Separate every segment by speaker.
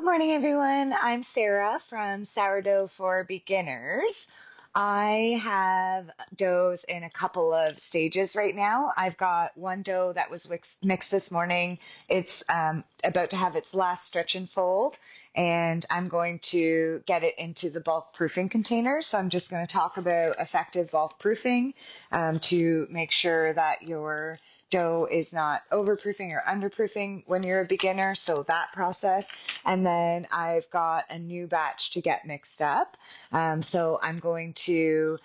Speaker 1: Good morning, everyone. I'm Sarah from Sourdough for Beginners. I have doughs in a couple of stages right now. I've got one dough that was mixed this morning. It's about to have its last stretch and fold, and I'm going to get it into the bulk proofing container. So I'm just going to talk about effective bulk proofing to make sure that your dough is not overproofing or underproofing when you're a beginner. So that process. And then I've got a new batch to get mixed up. So I'm going to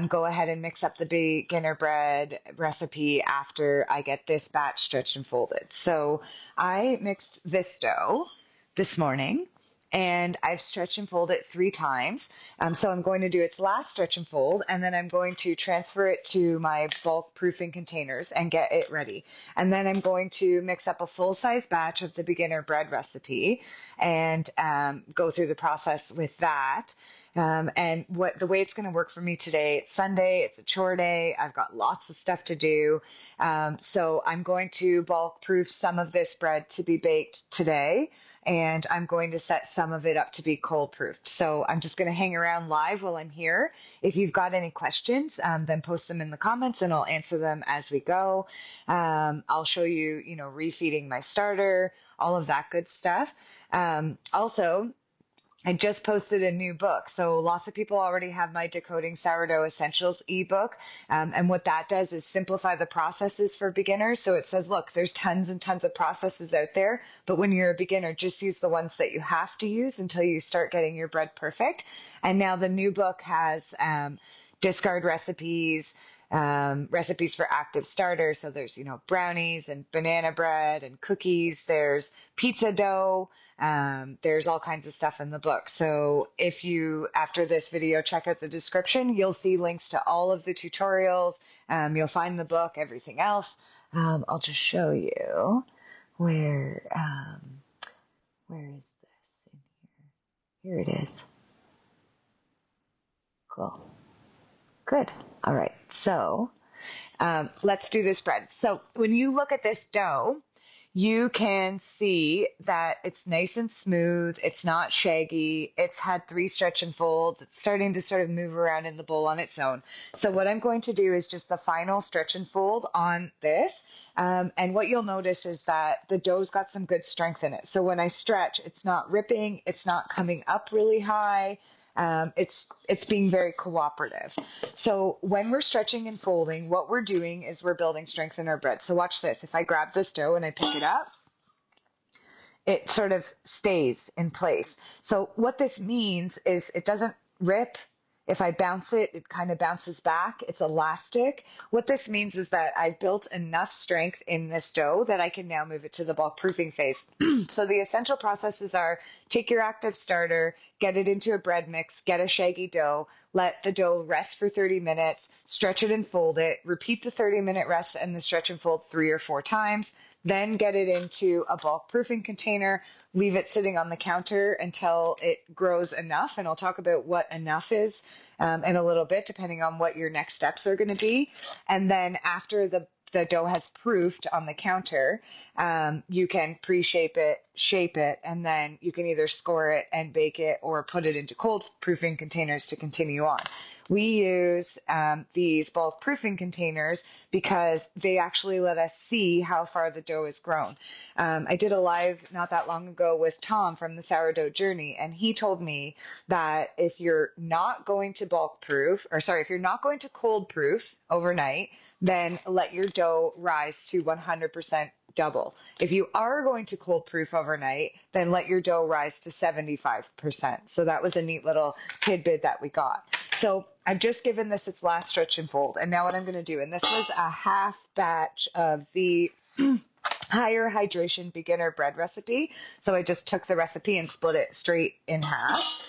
Speaker 1: go ahead and mix up the beginner bread recipe after I get this batch stretched and folded. So I mixed this dough this morning, and I've stretched and folded it 3 times. So I'm going to do its last stretch and fold, and then I'm going to transfer it to my bulk proofing containers and get it ready. And then I'm going to mix up a full-size batch of the beginner bread recipe and go through the process with that. And the way it's going to work for me today, it's Sunday, it's a chore day, I've got lots of stuff to do. So I'm going to bulk proof some of this bread to be baked today, and I'm going to set some of it up to be cold proofed. So I'm just going to hang around live while I'm here. If you've got any questions, then post them in the comments and I'll answer them as we go. I'll show you, refeeding my starter, all of that good stuff. Also, I just posted a new book. So lots of people already have my Decoding Sourdough Essentials ebook. And what that does is simplify the processes for beginners. So it says, look, there's tons and tons of processes out there, but when you're a beginner, just use the ones that you have to use until you start getting your bread perfect. And now the new book has discard recipes, recipes for active starters. So there's, brownies and banana bread and cookies. There's pizza dough. There's all kinds of stuff in the book. So if you, after this video, check out the description, you'll see links to all of the tutorials. You'll find the book, everything else. I'll just show you where is this in here? Here it is. Cool. Good. All right. So let's do this bread. So when you look at this dough, you can see that it's nice and smooth. It's not shaggy. It's had 3 stretch and folds. It's starting to sort of move around in the bowl on its own. So what I'm going to do is just the final stretch and fold on this. And what you'll notice is that the dough's got some good strength in it. So when I stretch, it's not ripping. It's not coming up really high. It's being very cooperative. So when we're stretching and folding, what we're doing is we're building strength in our bread. So watch this. If I grab this dough and I pick it up, it sort of stays in place. So what this means is it doesn't rip. If I bounce it, it kind of bounces back. It's elastic. What this means is that I've built enough strength in this dough that I can now move it to the bulk proofing phase. So the essential processes are take your active starter, get it into a bread mix, get a shaggy dough, let the dough rest for 30 minutes, stretch it and fold it, repeat the 30-minute rest and the stretch and fold 3 or 4 times, then get it into a bulk proofing container, leave it sitting on the counter until it grows enough. And I'll talk about what enough is in a little bit, depending on what your next steps are going to be. And then after the dough has proofed on the counter, you can pre-shape it, shape it, and then you can either score it and bake it or put it into cold proofing containers to continue on. We use these bulk proofing containers because they actually let us see how far the dough has grown. I did a live not that long ago with Tom from the Sourdough Journey, and he told me that if you're not going to if you're not going to cold proof overnight, then let your dough rise to 100% double. If you are going to cold proof overnight, then let your dough rise to 75%. So that was a neat little tidbit that we got. So I've just given this its last stretch and fold. And now what I'm going to do, and this was a half batch of the higher hydration beginner bread recipe. So I just took the recipe and split it straight in half.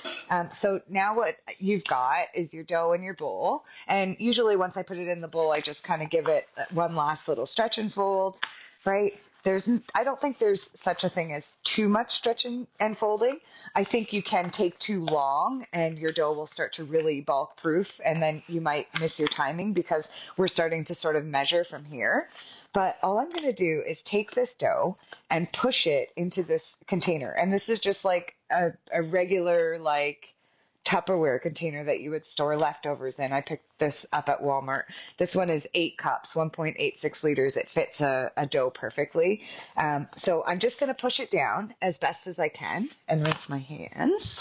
Speaker 1: So now what you've got is your dough in your bowl. And usually once I put it in the bowl, I just kind of give it one last little stretch and fold, right? I don't think there's such a thing as too much stretching and folding. I think you can take too long and your dough will start to really bulk proof, and then you might miss your timing because we're starting to sort of measure from here. But all I'm going to do is take this dough and push it into this container. And this is just like a regular, like, Tupperware container that you would store leftovers in. I picked this up at Walmart. This one is 8 cups, 1.86 liters. It fits a dough perfectly. So I'm just going to push it down as best as I can and rinse my hands.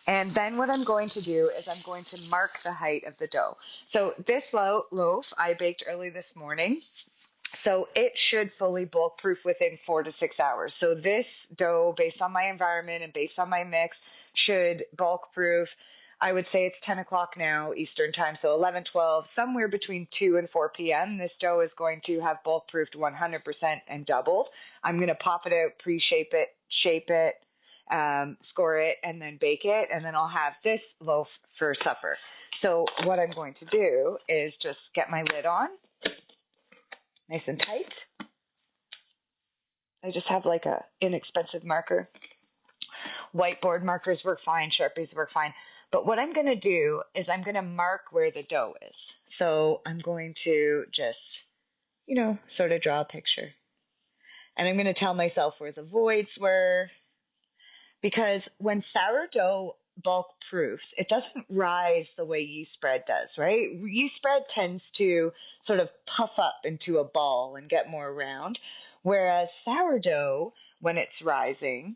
Speaker 1: And then what I'm going to do is I'm going to mark the height of the dough. So this loaf I baked early this morning. So it should fully bulk-proof within 4 to 6 hours. So this dough, based on my environment and based on my mix, should bulk-proof. I would say it's 10 o'clock now, Eastern time, so 11, 12, somewhere between 2 and 4 p.m. This dough is going to have bulk-proofed 100% and doubled. I'm going to pop it out, pre-shape it, shape it, score it, and then bake it, and then I'll have this loaf for supper. So what I'm going to do is just get my lid on, nice and tight. I just have like a inexpensive marker. Whiteboard markers work fine, Sharpies work fine. But what I'm going to do is I'm going to mark where the dough is. So I'm going to just, sort of draw a picture. And I'm going to tell myself where the voids were. Because when sourdough bulk proofs, it doesn't rise the way yeast bread does, right? Yeast bread tends to sort of puff up into a ball and get more round, whereas sourdough, when it's rising,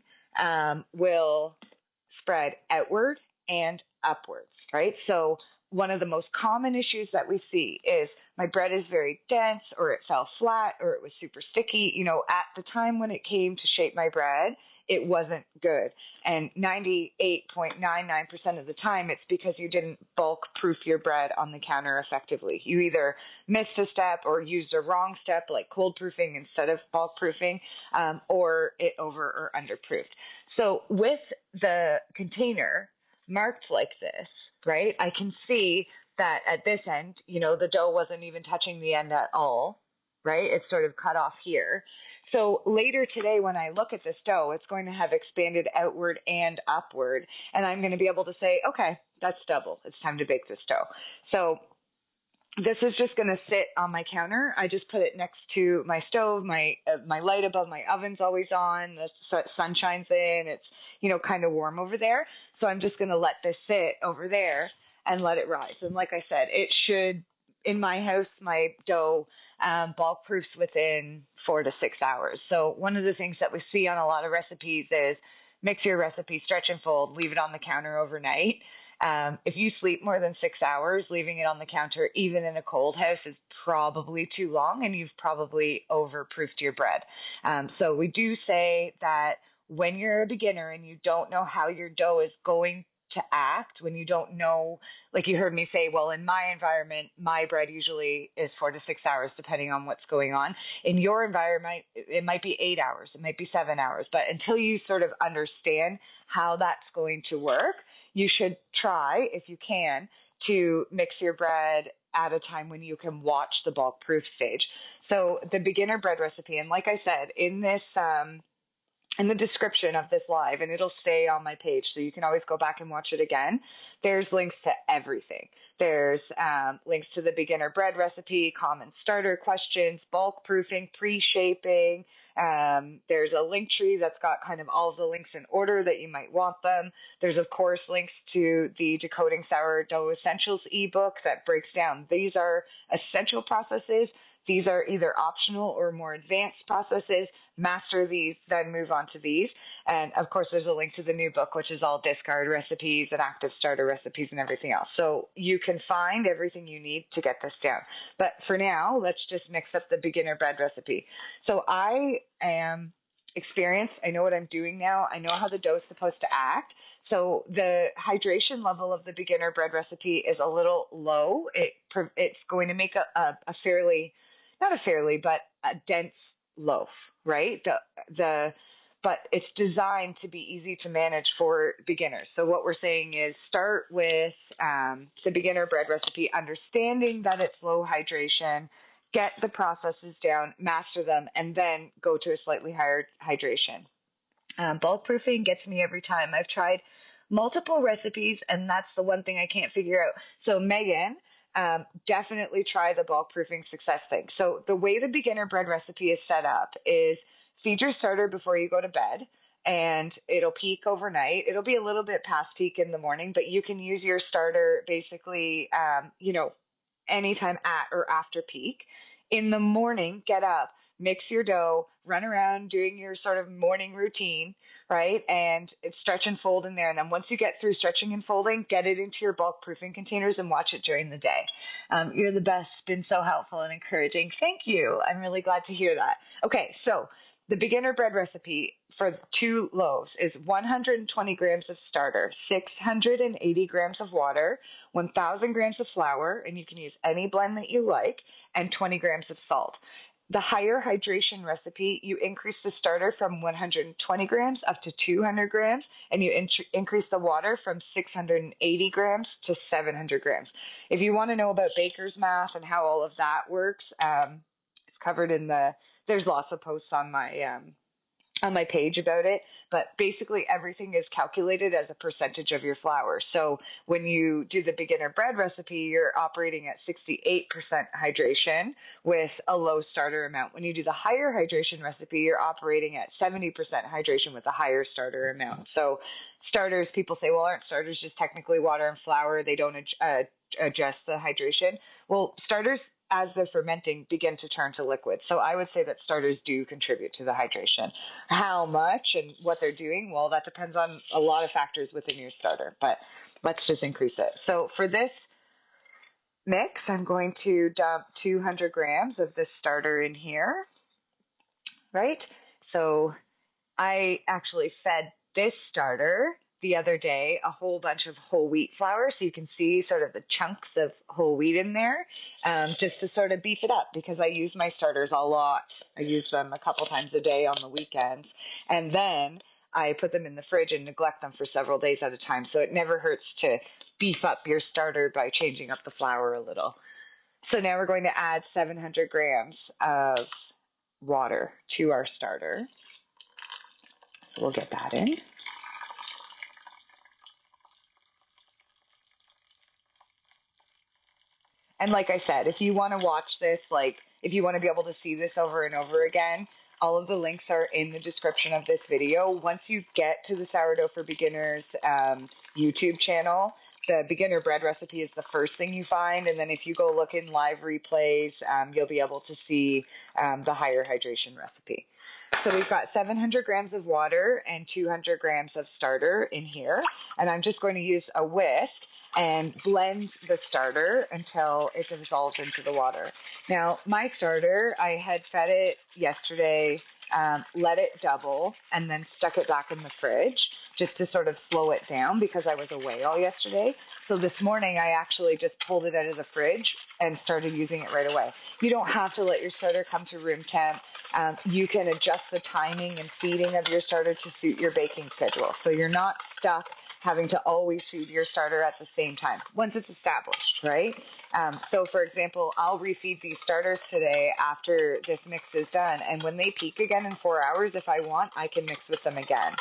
Speaker 1: will spread outward and upwards, right? So one of the most common issues that we see is my bread is very dense, or it fell flat, or it was super sticky. At the time when it came to shape my bread, it wasn't good. And 98.99% of the time, it's because you didn't bulk proof your bread on the counter effectively. You either missed a step or used a wrong step, like cold proofing instead of bulk proofing, or it over or underproofed. So with the container marked like this, right, I can see that at this end, the dough wasn't even touching the end at all, right? It's sort of cut off here. So later today, when I look at this dough, it's going to have expanded outward and upward. And I'm going to be able to say, okay, that's double. It's time to bake this dough. So this is just going to sit on my counter. I just put it next to my stove. My light above my oven's always on. The sun shines in. It's, kind of warm over there. So I'm just going to let this sit over there and let it rise. And like I said, it should, in my house, my dough bulk proofs within 4 to 6 hours. So one of the things that we see on a lot of recipes is mix your recipe, stretch and fold, leave it on the counter overnight. If you sleep more than 6 hours, leaving it on the counter, even in a cold house, is probably too long, and you've probably overproofed your bread. So we do say that when you're a beginner and you don't know how your dough is going to act, when you don't know, like you heard me say, well, in my environment, my bread usually is 4 to 6 hours, depending on what's going on. In your environment, it might be 8 hours, it might be 7 hours, but until you sort of understand how that's going to work, you should try, if you can, to mix your bread at a time when you can watch the bulk proof stage. So the beginner bread recipe, and like I said, in this, in the description of this live, and it'll stay on my page, so you can always go back and watch it again. There's links to everything. There's links to the beginner bread recipe, common starter questions, bulk proofing, pre-shaping. There's a link tree that's got kind of all of the links in order that you might want them. There's, of course, links to the Decoding Sourdough Essentials ebook that breaks down. These are essential processes. These are either optional or more advanced processes. Master these, then move on to these. And of course, there's a link to the new book, which is all discard recipes and active starter recipes and everything else. So you can find everything you need to get this down. But for now, let's just mix up the beginner bread recipe. So I am experienced. I know what I'm doing now. I know how the dough is supposed to act. So the hydration level of the beginner bread recipe is a little low. It's going to make a fairly, not a fairly, but a dense loaf, right? But it's designed to be easy to manage for beginners. So what we're saying is start with the beginner bread recipe, understanding that it's low hydration, get the processes down, master them, and then go to a slightly higher hydration. Bulk proofing gets me every time. I've tried multiple recipes, and that's the one thing I can't figure out. So Megan, definitely try the bulk proofing success thing. So the way the beginner bread recipe is set up is feed your starter before you go to bed, and it'll peak overnight. It'll be a little bit past peak in the morning, but you can use your starter basically, anytime at or after peak. In the morning, get up, mix your dough, run around doing your sort of morning routine, right? And it's stretch and fold in there. And then once you get through stretching and folding, get it into your bulk proofing containers and watch it during the day. You're the best. Been so helpful and encouraging. Thank you. I'm really glad to hear that. Okay, so the beginner bread recipe for 2 loaves is 120 grams of starter, 680 grams of water, 1,000 grams of flour, and you can use any blend that you like, and 20 grams of salt. The higher hydration recipe, you increase the starter from 120 grams up to 200 grams, and you increase the water from 680 grams to 700 grams. If you want to know about baker's math and how all of that works, it's covered in there's lots of posts on my page about it, but basically everything is calculated as a percentage of your flour. So when you do the beginner bread recipe, you're operating at 68% hydration with a low starter amount. When you do the higher hydration recipe, you're operating at 70% hydration with a higher starter amount. So starters, people say, well, aren't starters just technically water and flour? They don't adjust the hydration. Well, starters, as they're fermenting, begin to turn to liquid. So I would say that starters do contribute to the hydration. How much and what they're doing, well, that depends on a lot of factors within your starter, but let's just increase it. So for this mix, I'm going to dump 200 grams of this starter in here, right? So I actually fed this starter the other day a whole bunch of whole wheat flour, so you can see sort of the chunks of whole wheat in there, just to sort of beef it up, because I use my starters a lot. I use them a couple times a day on the weekends, and then I put them in the fridge and neglect them for several days at a time, so it never hurts to beef up your starter by changing up the flour a little. So now we're going to add 700 grams of water to our starter. So we'll get that in. And like I said, if you want to watch this, like if you want to be able to see this over and over again, all of the links are in the description of this video. Once you get to the Sourdough for Beginners YouTube channel, the beginner bread recipe is the first thing you find. And then if you go look in live replays, you'll be able to see the higher hydration recipe. So we've got 700 grams of water and 200 grams of starter in here. And I'm just going to use a whisk and blend the starter until it dissolves into the water. Now, my starter, I had fed it yesterday, let it double, and then stuck it back in the fridge just to sort of slow it down because I was away all yesterday. So this morning, I actually just pulled it out of the fridge and started using it right away. You don't have to let your starter come to room temp. You can adjust the timing and feeding of your starter to suit your baking schedule. So you're not stuck having to always feed your starter at the same time once it's established, right? So for example, I'll refeed these starters today after this mix is done. And when they peak again in 4 hours, if I want, I can mix with them again.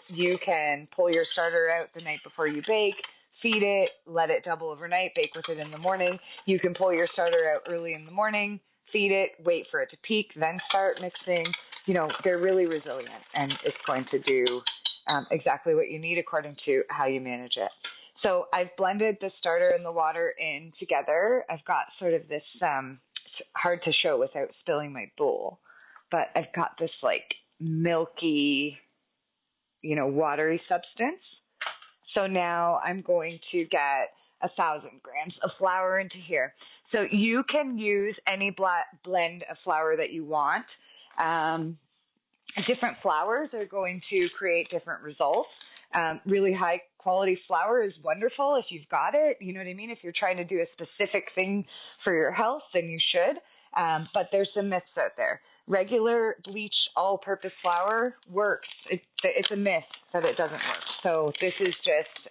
Speaker 1: You can pull your starter out the night before you bake, feed it, let it double overnight, bake with it in the morning. You can pull your starter out early in the morning, feed it, wait for it to peak, then start mixing. You know, they're really resilient, and it's going to do exactly what you need according to how you manage it. So I've blended the starter and the water in together. I've got sort of this, it's hard to show without spilling my bowl, but I've got this like milky, watery substance. So now I'm going to get 1,000 grams of flour into here. So you can use any blend of flour that you want. Different flours are going to create different results. Really high quality flour is wonderful if you've got it. You know what I mean? If you're trying to do a specific thing for your health, then you should. But there's some myths out there. Regular bleached all-purpose flour works. It's a myth that it doesn't work. So this is just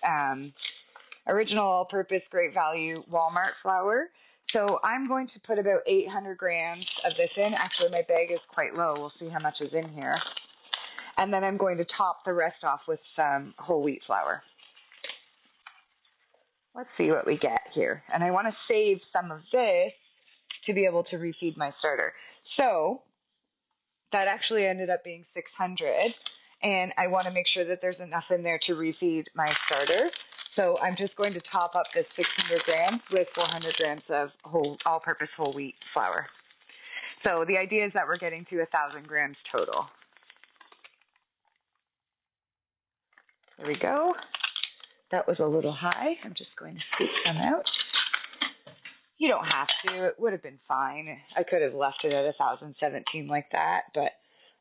Speaker 1: original all-purpose, great value Walmart flour. So I'm going to put about 800 grams of this in. Actually, my bag is quite low. We'll see how much is in here. And then I'm going to top the rest off with some whole wheat flour. let's see what we get here. And I want to save some of this to be able to refeed my starter. So that actually ended up being 600. And I want to make sure that there's enough in there to refeed my starter. So I'm just going to top up this 600 grams with 400 grams of all-purpose whole wheat flour. So the idea is that we're getting to 1,000 grams total. There we go. That was a little high. I'm just going to scoop some out. You don't have to. It would have been fine. I could have left it at 1,017 like that, but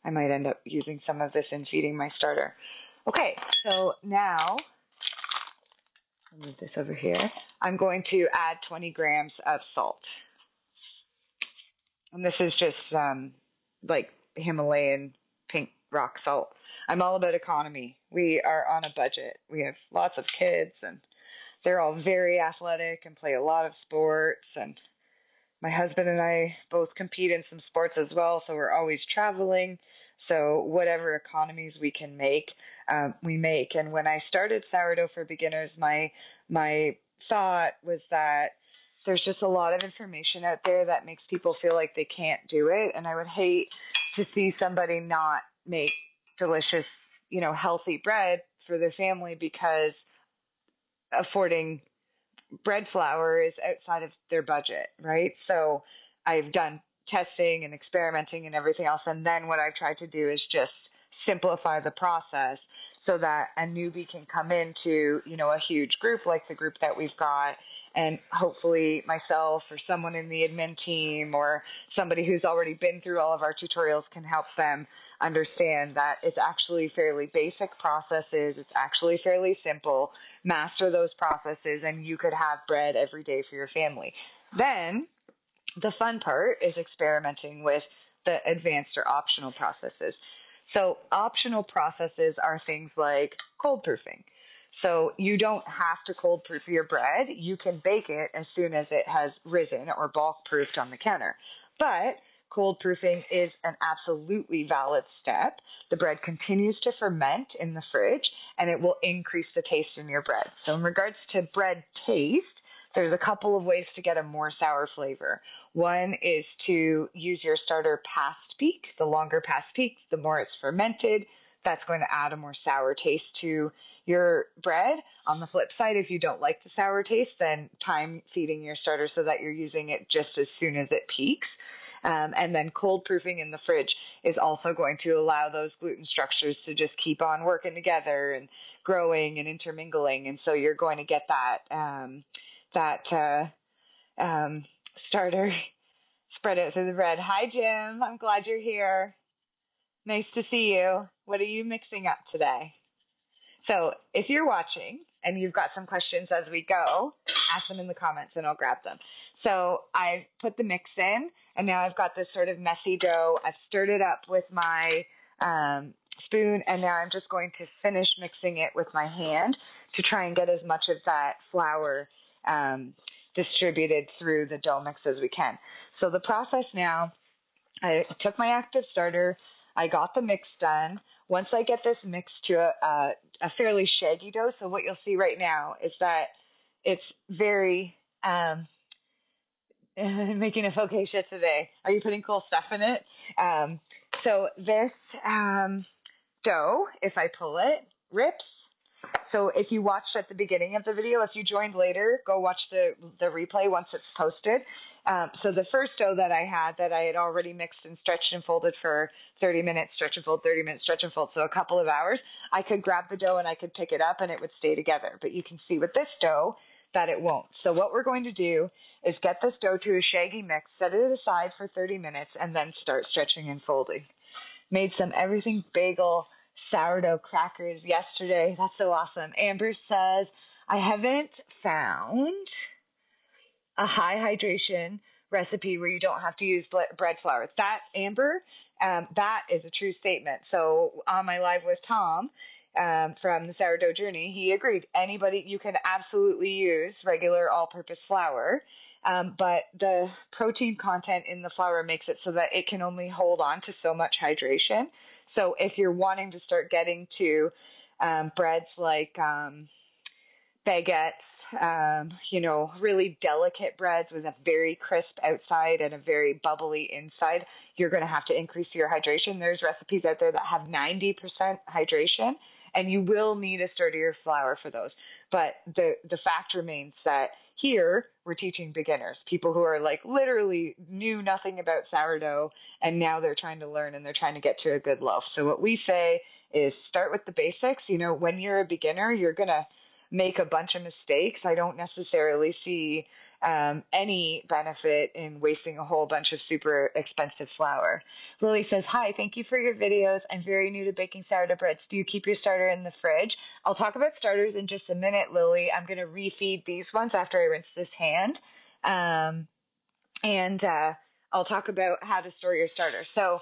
Speaker 1: I might end up using some of this in feeding my starter. Okay, so now, I'll move this over here. I'm going to add 20 grams of salt. And this is just like Himalayan pink rock salt. I'm all about economy. We are on a budget. We have lots of kids, and they're all very athletic and play a lot of sports. And my husband and I both compete in some sports as well, so we're always traveling. So whatever economies we can make, we make. And when I started Sourdough for Beginners, my thought was that there's just a lot of information out there that makes people feel like they can't do it. And I would hate to see somebody not make delicious, healthy bread for their family because affording bread flour is outside of their budget, right? So I've done testing and experimenting and everything else. And then what I've tried to do is just simplify the process so that a newbie can come into, a huge group like the group that we've got. And hopefully myself or someone in the admin team or somebody who's already been through all of our tutorials can help them understand that it's actually fairly basic processes. It's actually fairly simple. Master those processes and you could have bread every day for your family. Then the fun part is experimenting with the advanced or optional processes. So optional processes are things like cold proofing. So you don't have to cold proof your bread. You can bake it as soon as it has risen or bulk proofed on the counter. But cold proofing is an absolutely valid step. The bread continues to ferment in the fridge and it will increase the taste in your bread. So in regards to bread taste, there's a couple of ways to get a more sour flavor. One is to use your starter past peak. The longer past peak, the more it's fermented. That's going to add a more sour taste to your bread. On the flip side, if you don't like the sour taste, then time feeding your starter so that you're using it just as soon as it peaks. And then cold proofing in the fridge is also going to allow those gluten structures to just keep on working together and growing and intermingling. And so you're going to get that starter spread out through the bread. Hi, Jim. I'm glad you're here. Nice to see you. What are you mixing up today? So if you're watching and you've got some questions as we go, ask them in the comments and I'll grab them. So I've put the mix in and now I've got this sort of messy dough. I've stirred it up with my spoon and now I'm just going to finish mixing it with my hand to try and get as much of that flour distributed through the dough mix as we can. So the process now, I took my active starter, I got the mix done. Once I get this mix to a fairly shaggy dough, so what you'll see right now is that it's very, making a focaccia today. Are you putting cool stuff in it? So this dough, if I pull it, rips. So if you watched at the beginning of the video, if you joined later, go watch the replay once it's posted. So the first dough that I had already mixed and stretched and folded for 30 minutes, stretch and fold, 30 minutes, stretch and fold, so a couple of hours, I could grab the dough and I could pick it up and it would stay together. But you can see with this dough that it won't. So what we're going to do is get this dough to a shaggy mix, set it aside for 30 minutes, and then start stretching and folding. Made some everything bagel sourdough crackers yesterday. That's so awesome. Amber says, I haven't found a high hydration recipe where you don't have to use bread flour. That, Amber, that is a true statement. So on my live with Tom from the Sourdough Journey, he agreed. Anybody, you can absolutely use regular all-purpose flour, but the protein content in the flour makes it so that it can only hold on to so much hydration. So if you're wanting to start getting to breads like baguettes really delicate breads with a very crisp outside and a very bubbly inside, you're going to have to increase your hydration. There's recipes out there that have 90% hydration, and you will need a sturdier flour for those. But the fact remains that here we're teaching beginners, people who are like literally knew nothing about sourdough, and now they're trying to learn and they're trying to get to a good loaf. So what we say is start with the basics. When you're a beginner, you're going to make a bunch of mistakes. I don't necessarily see any benefit in wasting a whole bunch of super expensive flour. Lily says, hi, thank you for your videos. I'm very new to baking sourdough breads. Do you keep your starter in the fridge? I'll talk about starters in just a minute, Lily. I'm going to refeed these ones after I rinse this hand. And I'll talk about how to store your starter. So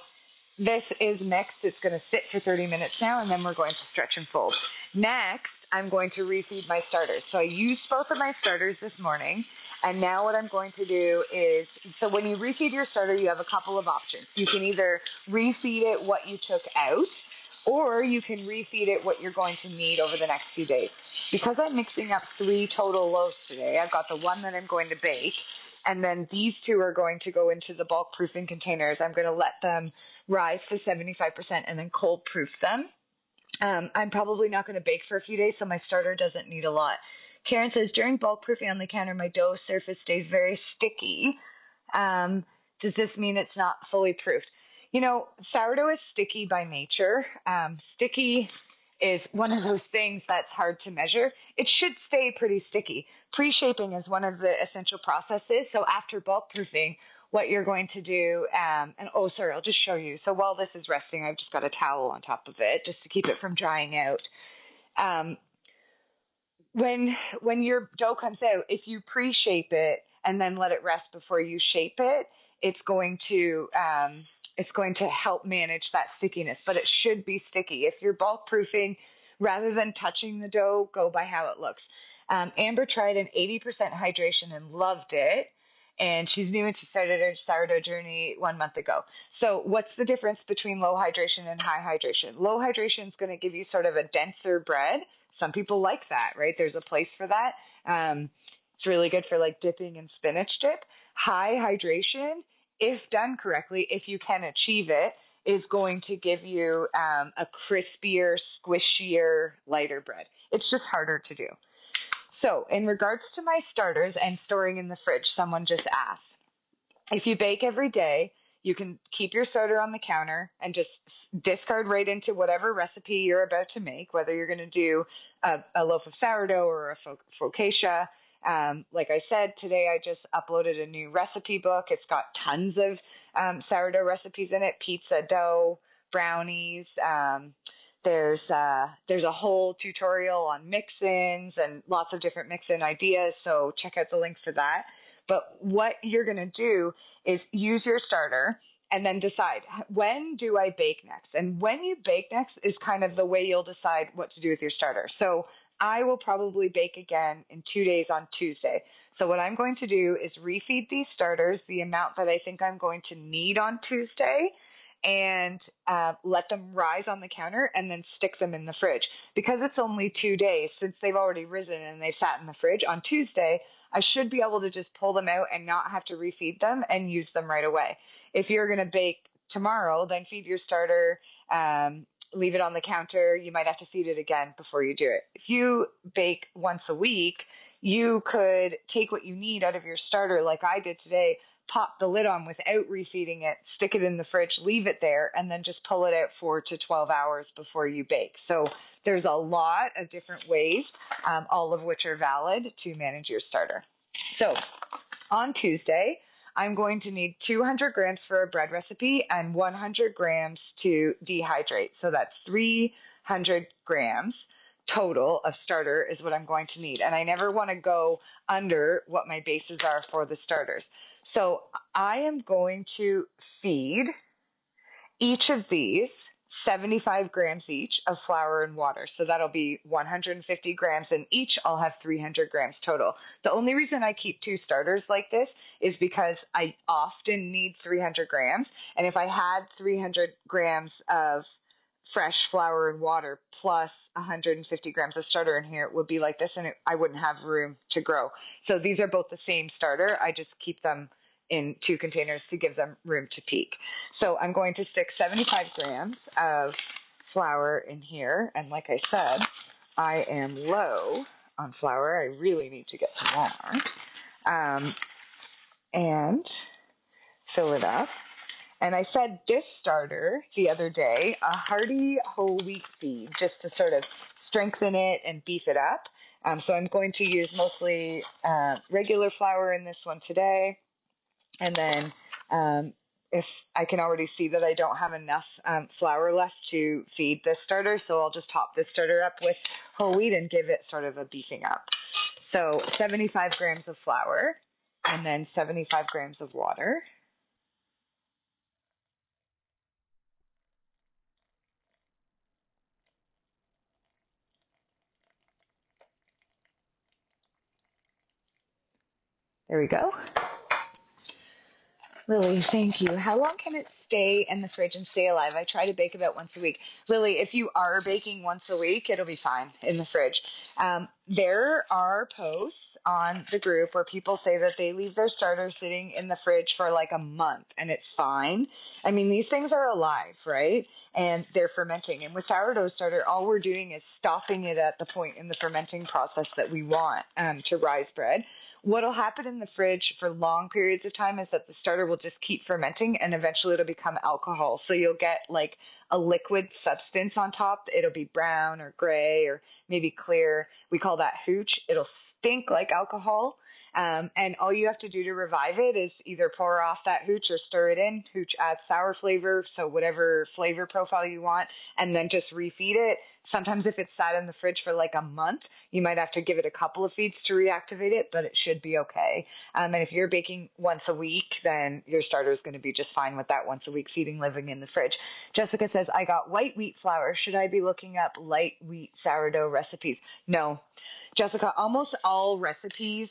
Speaker 1: this is mixed. It's going to sit for 30 minutes now, and then we're going to stretch and fold. Next, I'm going to refeed my starters. So I used both of my starters this morning, and now what I'm going to do is, so when you refeed your starter, you have a couple of options. You can either refeed it what you took out, or you can refeed it what you're going to need over the next few days. Because I'm mixing up 3 total loaves today, I've got the one that I'm going to bake, and then these 2 are going to go into the bulk proofing containers. I'm going to let them rise to 75% and then cold proof them. I'm probably not going to bake for a few days, so my starter doesn't need a lot. Karen says, during bulk proofing on the counter, my dough surface stays very sticky. Does this mean it's not fully proofed? Sourdough is sticky by nature. Sticky is one of those things that's hard to measure. It should stay pretty sticky. Pre-shaping is one of the essential processes. So after bulk proofing, what you're going to do, I'll just show you. So while this is resting, I've just got a towel on top of it just to keep it from drying out. When your dough comes out, if you pre-shape it and then let it rest before you shape it, it's going to help manage that stickiness, but it should be sticky. If you're bulk proofing, rather than touching the dough, go by how it looks. Amber tried an 80% hydration and loved it, and she's new and she started her sourdough journey 1 month ago. So what's the difference between low hydration and high hydration? Low hydration is going to give you sort of a denser bread. Some people like that, right? There's a place for that. It's really good for like dipping in spinach dip. High hydration, if done correctly, if you can achieve it, is going to give you a crispier, squishier, lighter bread. It's just harder to do. So in regards to my starters and storing in the fridge, someone just asked. If you bake every day, you can keep your starter on the counter and just discard right into whatever recipe you're about to make, whether you're going to do a loaf of sourdough or a focaccia. Like I said, today I just uploaded a new recipe book. It's got tons of sourdough recipes in it, pizza dough, brownies. There's a whole tutorial on mix-ins and lots of different mix-in ideas, so check out the link for that. But what you're going to do is use your starter and then decide, when do I bake next? And when you bake next is kind of the way you'll decide what to do with your starter. So I will probably bake again in 2 days on Tuesday. So what I'm going to do is refeed these starters the amount that I think I'm going to need on Tuesday, and let them rise on the counter and then stick them in the fridge. Because it's only 2 days since they've already risen and they've sat in the fridge, on Tuesday I should be able to just pull them out and not have to refeed them and use them right away. If you're going to bake tomorrow, then feed your starter, leave it on the counter. You might have to feed it again before you do it. If you bake once a week, you could take what you need out of your starter like I did today, pop the lid on without refeeding it, stick it in the fridge, leave it there, and then just pull it out 4 to 12 hours before you bake. So there's a lot of different ways, all of which are valid to manage your starter. So on Tuesday, I'm going to need 200 grams for a bread recipe and 100 grams to dehydrate. So that's 300 grams total of starter is what I'm going to need. And I never want to go under what my bases are for the starters. So I am going to feed each of these 75 grams each of flour and water. So that'll be 150 grams in each. I'll have 300 grams total. The only reason I keep 2 starters like this is because I often need 300 grams. And if I had 300 grams of fresh flour and water plus 150 grams of starter in here, it would be like this, and I wouldn't have room to grow. So these are both the same starter. I just keep them in 2 containers to give them room to peak. So I'm going to stick 75 grams of flour in here. And like I said, I am low on flour. I really need to get to Walmart. And fill it up. And I fed this starter the other day a hearty whole wheat feed just to sort of strengthen it and beef it up. So I'm going to use mostly regular flour in this one today. And then if I can already see that I don't have enough flour left to feed this starter, so I'll just top this starter up with whole wheat and give it sort of a beefing up. So 75 grams of flour and then 75 grams of water. There we go. Lily, thank you. How long can it stay in the fridge and stay alive? I try to bake about once a week. Lily, if you are baking once a week, it'll be fine in the fridge. There are posts on the group where people say that they leave their starter sitting in the fridge for like a month and it's fine. I mean, these things are alive, right? And they're fermenting. And with sourdough starter, all we're doing is stopping it at the point in the fermenting process that we want to rise bread. What'll happen in the fridge for long periods of time is that the starter will just keep fermenting and eventually it'll become alcohol. So you'll get like a liquid substance on top. It'll be brown or gray or maybe clear. We call that hooch. It'll stink like alcohol. And all you have to do to revive it is either pour off that hooch or stir it in. Hooch adds sour flavor, so whatever flavor profile you want, and then just refeed it. Sometimes if it's sat in the fridge for like a month, you might have to give it a couple of feeds to reactivate it, but it should be okay. And if you're baking once a week, then your starter is going to be just fine with that once a week feeding living in the fridge. Jessica says, I got white wheat flour. Should I be looking up light wheat sourdough recipes? No. Jessica, almost all recipes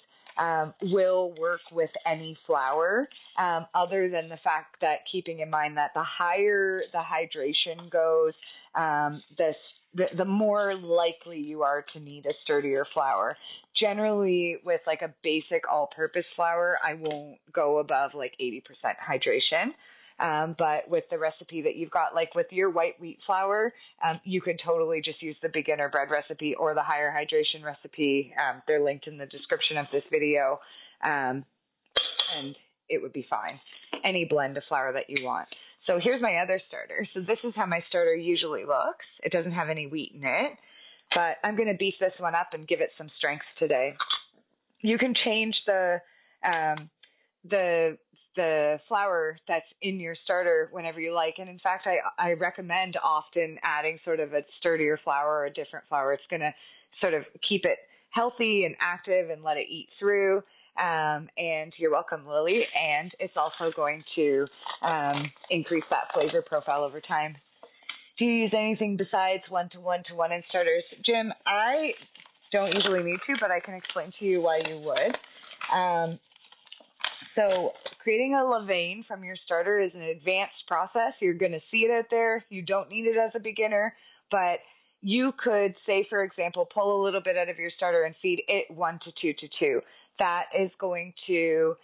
Speaker 1: will work with any flour, other than the fact that keeping in mind that the higher the hydration goes, the more likely you are to need a sturdier flour. Generally, with like a basic all-purpose flour, I won't go above like 80% hydration. But with the recipe that you've got, like with your white wheat flour, you can totally just use the beginner bread recipe or the higher hydration recipe. They're linked in the description of this video, and it would be fine. Any blend of flour that you want. So here's my other starter. So this is how my starter usually looks. It doesn't have any wheat in it, but I'm going to beef this one up and give it some strength today. You can change the flour that's in your starter whenever you like. And in fact, I recommend often adding sort of a sturdier flour or a different flour. It's going to sort of keep it healthy and active and let it eat through. And you're welcome, Lily. And it's also going to increase that flavor profile over time. Do you use anything besides one-to-one in starters? Jim, I don't usually need to, but I can explain to you why you would. So creating a levain from your starter is an advanced process. You're going to see it out there. You don't need it as a beginner, but you could say, for example, pull a little bit out of your starter and feed it 1 to 2 to 2. That is going to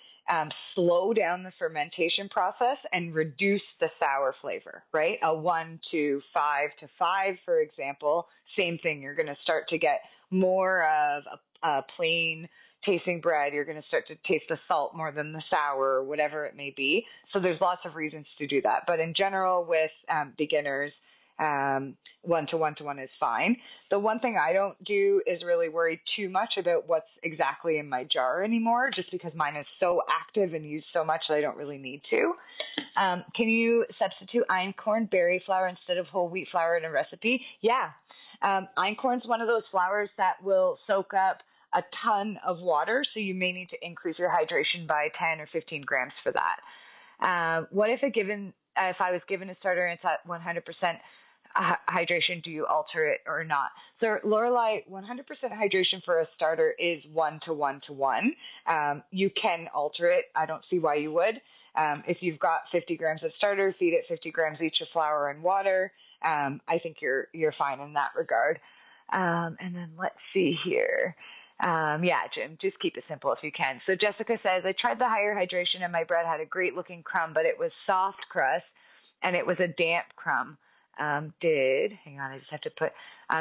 Speaker 1: slow down the fermentation process and reduce the sour flavor, right? A 1 to 5 to 5, for example, same thing. You're going to start to get more of a plain tasting bread. You're going to start to taste the salt more than the sour, or whatever it may be. So there's lots of reasons to do that. But in general, with beginners, 1 to 1 is fine. The one thing I don't do is really worry too much about what's exactly in my jar anymore, just because mine is so active and used so much that I don't really need to. Can you substitute einkorn berry flour instead of whole wheat flour in a recipe? Yeah. Einkorn's one of those flours that will soak up a ton of water, so you may need to increase your hydration by 10 or 15 grams for that. What if I was given a starter and it's at 100% hydration, do you alter it or not? So Lorelei, 100% hydration for a starter is 1 to 1. You can alter it. I don't see why you would. If you've got 50 grams of starter, feed it 50 grams each of flour and water. I think you're fine in that regard. And then let's see here. Yeah, Jim, just keep it simple if you can. So Jessica says, I tried the higher hydration and my bread had a great looking crumb, but it was soft crust and it was a damp crumb. Hang on, I just have to put,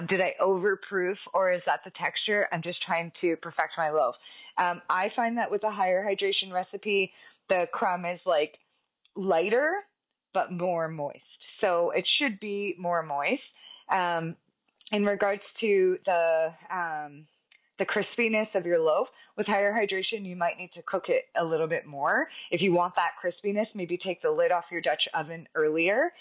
Speaker 1: did I overproof or is that the texture? I'm just trying to perfect my loaf. I find that with a higher hydration recipe, the crumb is like lighter, but more moist. So it should be more moist. Um, in regards to the crispiness of your loaf, with higher hydration, you might need to cook it a little bit more. If you want that crispiness, maybe take the lid off your Dutch oven earlier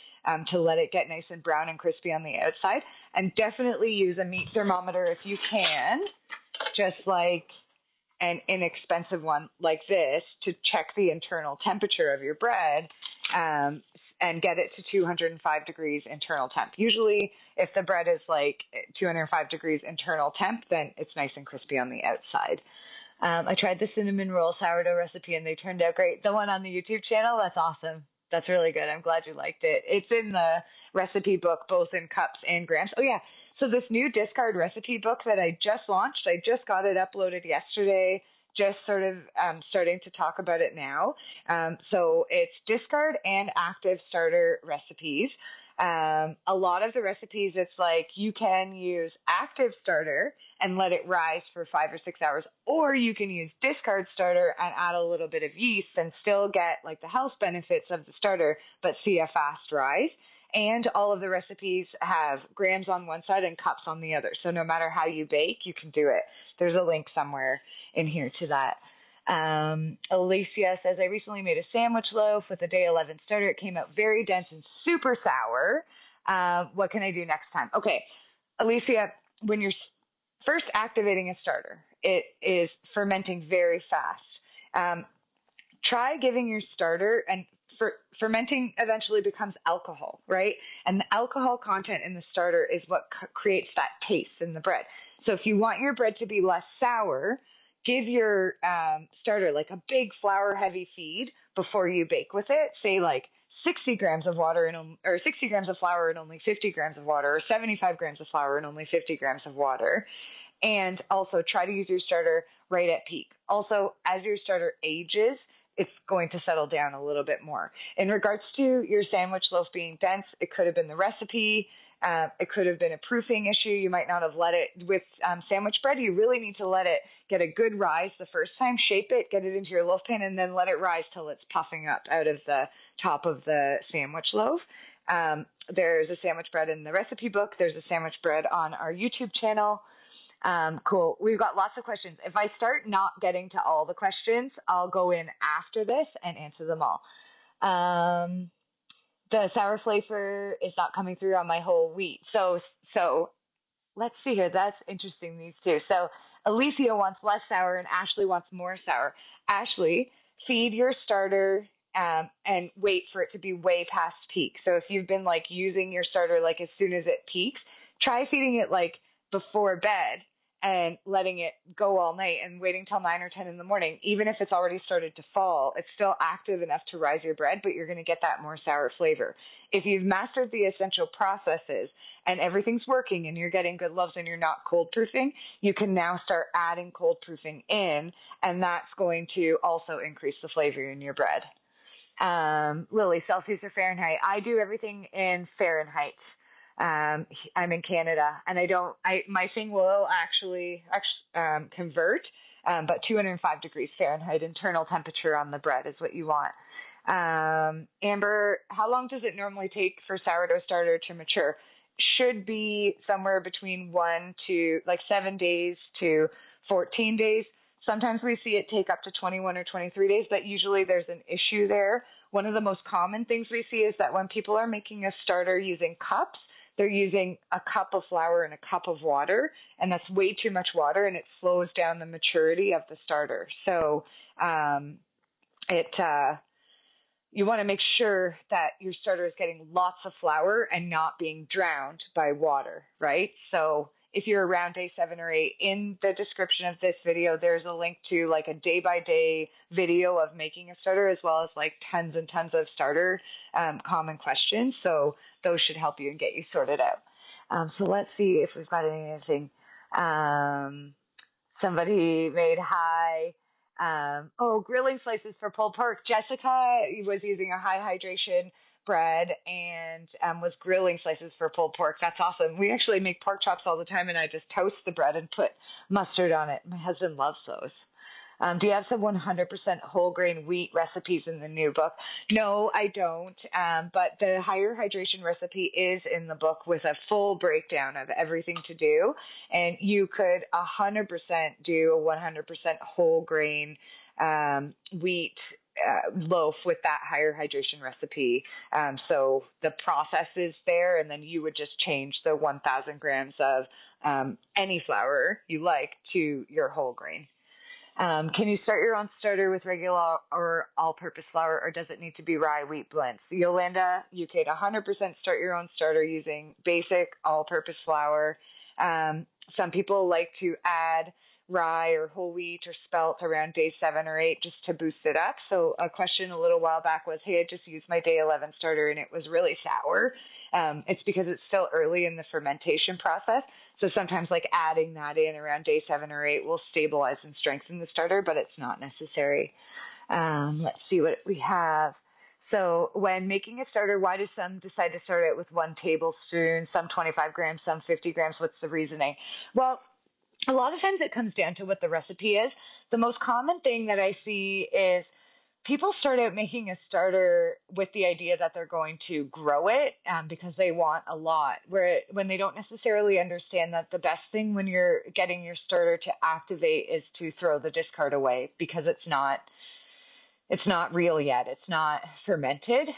Speaker 1: to let it get nice and brown and crispy on the outside. And definitely use a meat thermometer if you can, just like an inexpensive one like this, to check the internal temperature of your bread um, and get it to 205 degrees internal temp. Usually, if the bread is like 205 degrees internal temp, then it's nice and crispy on the outside. I tried the cinnamon roll sourdough recipe and they turned out great. The one on the YouTube channel, that's awesome. That's really good. I'm glad you liked it. It's in the recipe book, both in cups and grams. Oh, yeah. So this new discard recipe book that I just launched, I just got it uploaded yesterday, just sort of starting to talk about it now. So it's discard and active starter recipes. A lot of the recipes, it's like you can use active starter and let it rise for 5 or 6 hours, or you can use discard starter and add a little bit of yeast and still get like the health benefits of the starter, but see a fast rise. And all of the recipes have grams on one side and cups on the other. So no matter how you bake, you can do it. There's a link somewhere in here to that. Alicia says, I recently made a sandwich loaf with a day 11 starter. It came out very dense and super sour. What can I do next time? Okay, Alicia, when you're first activating a starter, it is fermenting very fast. Try giving your starter, and fermenting eventually becomes alcohol, right? And the alcohol content in the starter is what creates that taste in the bread. So if you want your bread to be less sour, give your starter like a big flour heavy feed before you bake with it. Say like 60 grams of water or 60 grams of flour and only 50 grams of water, or 75 grams of flour and only 50 grams of water. And also try to use your starter right at peak. Also, as your starter ages, it's going to settle down a little bit more. In regards to your sandwich loaf being dense, it could have been the recipe. It could have been a proofing issue. You might not have let it with sandwich bread. You really need to let it get a good rise the first time, shape it, get it into your loaf pan, and then let it rise till it's puffing up out of the top of the sandwich loaf. There's a sandwich bread in the recipe book. There's a sandwich bread on our YouTube channel. Cool. We've got lots of questions. If I start not getting to all the questions, I'll go in after this and answer them all. The sour flavor is not coming through on my whole wheat. So let's see here. That's interesting, these two. So Alicia wants less sour and Ashley wants more sour. Ashley, feed your starter and wait for it to be way past peak. So if you've been like using your starter like as soon as it peaks, try feeding it like before bed and letting it go all night and waiting till 9 or 10 in the morning. Even if it's already started to fall, it's still active enough to rise your bread, but you're going to get that more sour flavor. If you've mastered the essential processes and everything's working and you're getting good loaves and you're not cold proofing, you can now start adding cold proofing in, and that's going to also increase the flavor in your bread. Lily, Celsius or Fahrenheit? I do everything in Fahrenheit. I'm in Canada, and my thing will actually convert, but 205 degrees Fahrenheit internal temperature on the bread is what you want. Amber, how long does it normally take for sourdough starter to mature? Should be somewhere between 7 days to 14 days. Sometimes we see it take up to 21 or 23 days, but usually there's an issue there. One of the most common things we see is that when people are making a starter using cups, they're using a cup of flour and a cup of water, and that's way too much water, and it slows down the maturity of the starter. So you want to make sure that your starter is getting lots of flour and not being drowned by water, right? So if you're around day 7 or 8, in the description of this video, there's a link to like a day-by-day video of making a starter, as well as like tons and tons of starter common questions. So those should help you and get you sorted out. So let's see if we've got anything. Um, Somebody made high, grilling slices for pulled pork. Jessica was using a high hydration bread and was grilling slices for pulled pork. That's awesome. We actually make pork chops all the time, and I just toast the bread and put mustard on it. My husband loves those. Do you have some 100% whole grain wheat recipes in the new book? No, I don't. But the higher hydration recipe is in the book with a full breakdown of everything to do. And you could 100% do a 100% whole grain wheat loaf with that higher hydration recipe. So the process is there, and then you would just change the 1,000 grams of any flour you like to your whole grain. Can you start your own starter with regular or all-purpose flour, or does it need to be rye wheat blends? Yolanda, you can 100% start your own starter using basic all-purpose flour. Some people like to add rye or whole wheat or spelt around day 7 or 8 just to boost it up. So a question a little while back was, hey, I just used my day 11 starter and it was really sour. It's because it's still early in the fermentation process. So sometimes like adding that in around day 7 or 8 will stabilize and strengthen the starter, but it's not necessary. Let's see what we have. So when making a starter, why do some decide to start it with 1 tablespoon, some 25 grams, some 50 grams? What's the reasoning? Well, a lot of times it comes down to what the recipe is. The most common thing that I see is people start out making a starter with the idea that they're going to grow it because they want a lot, when they don't necessarily understand that the best thing when you're getting your starter to activate is to throw the discard away because it's not real yet. It's not fermented.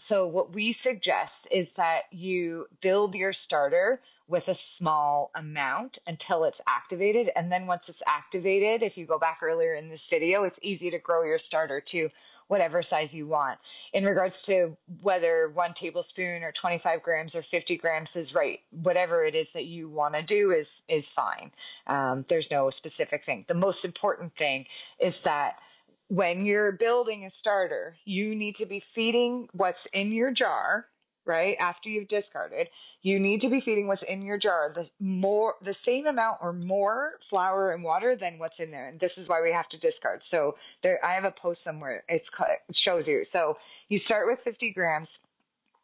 Speaker 1: So what we suggest is that you build your starter with a small amount until it's activated. And then once it's activated, if you go back earlier in this video, it's easy to grow your starter to whatever size you want. In regards to whether 1 tablespoon or 25 grams or 50 grams is right, whatever it is that you want to do is fine. There's no specific thing. The most important thing is that when you're building a starter, you need to be feeding what's in your jar, right? After you've discarded, you need to be feeding what's in your jar the same amount or more flour and water than what's in there. And this is why we have to discard. So I have a post somewhere. It shows you. So you start with 50 grams.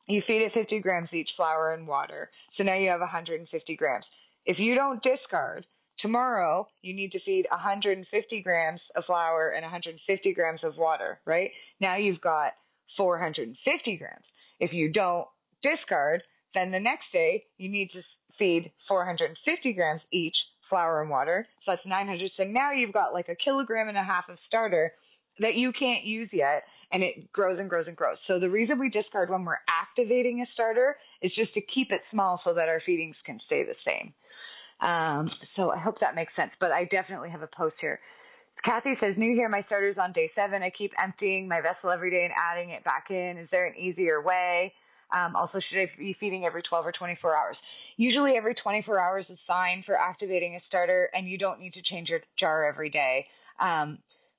Speaker 1: You feed it 50 grams each flour and water. So now you have 150 grams. If you don't discard, tomorrow you need to feed 150 grams of flour and 150 grams of water, right? Now you've got 450 grams. If you don't discard, then the next day you need to feed 450 grams each flour and water. So that's 900. So now you've got like 1.5 kilograms of starter that you can't use yet, and it grows and grows and grows. So the reason we discard when we're activating a starter is just to keep it small so that our feedings can stay the same. So I hope that makes sense, but I definitely have a post here. Kathy says, new here, my starter's on day 7. I keep emptying my vessel every day and adding it back in. Is there an easier way? Also, should I be feeding every 12 or 24 hours? Usually every 24 hours is fine for activating a starter, and you don't need to change your jar every day.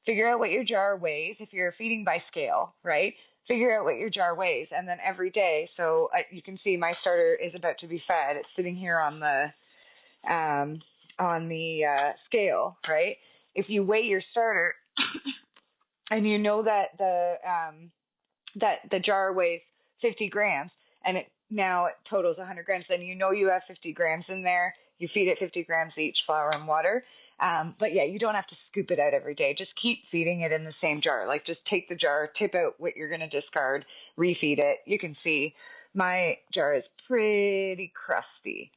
Speaker 1: Figure out what your jar weighs if you're feeding by scale, right? Figure out what your jar weighs, and then every day, so you can see my starter is about to be fed. It's sitting here on the scale, right? If you weigh your starter and you know that the jar weighs 50 grams and now it totals 100 grams, then you know you have 50 grams in there. You feed it 50 grams each, flour and water. But yeah, you don't have to scoop it out every day. Just keep feeding it in the same jar. Like just take the jar, tip out what you're going to discard, refeed it. You can see my jar is pretty crusty.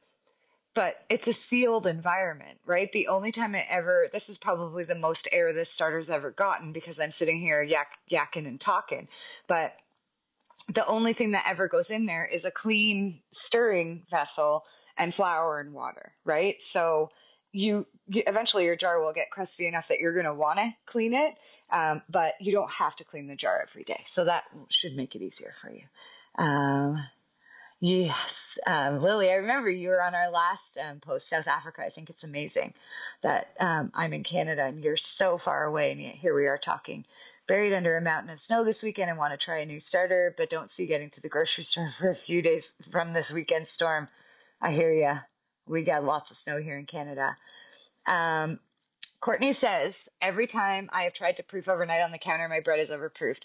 Speaker 1: But it's a sealed environment, right? The only time this is probably the most air this starter's ever gotten because I'm sitting here yakking and talking. But the only thing that ever goes in there is a clean stirring vessel and flour and water, right? So you eventually your jar will get crusty enough that you're going to want to clean it, but you don't have to clean the jar every day. So that should make it easier for you. Yes, Lily, I remember you were on our last post, South Africa. I think it's amazing that I'm in Canada and you're so far away, and yet here we are talking Buried under a mountain of snow this weekend and want to try a new starter, but don't see getting to the grocery store for a few days from this weekend storm. I hear ya. We got lots of snow here in Canada. Um, Courtney says, every time I have tried to proof overnight on the counter, my bread is overproofed.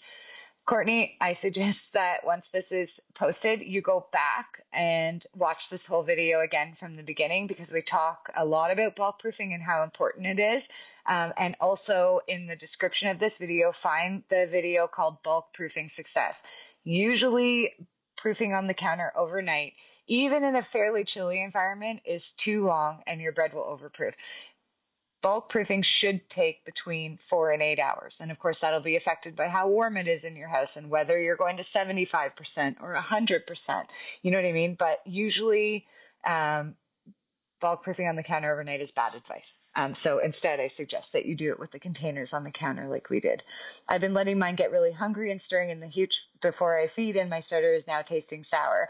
Speaker 1: Courtney, I suggest that once this is posted, you go back and watch this whole video again from the beginning because we talk a lot about bulk proofing and how important it is. And also in the description of this video, find the video called Bulk Proofing Success. Usually proofing on the counter overnight, even in a fairly chilly environment, is too long and your bread will overproof. Bulk proofing should take between 4 and 8 hours. And of course, that'll be affected by how warm it is in your house and whether you're going to 75% or 100%. You know what I mean? But usually, bulk proofing on the counter overnight is bad advice. So instead, I suggest that you do it with the containers on the counter like we did. I've been letting mine get really hungry and stirring in the hooch before I feed, and my starter is now tasting sour.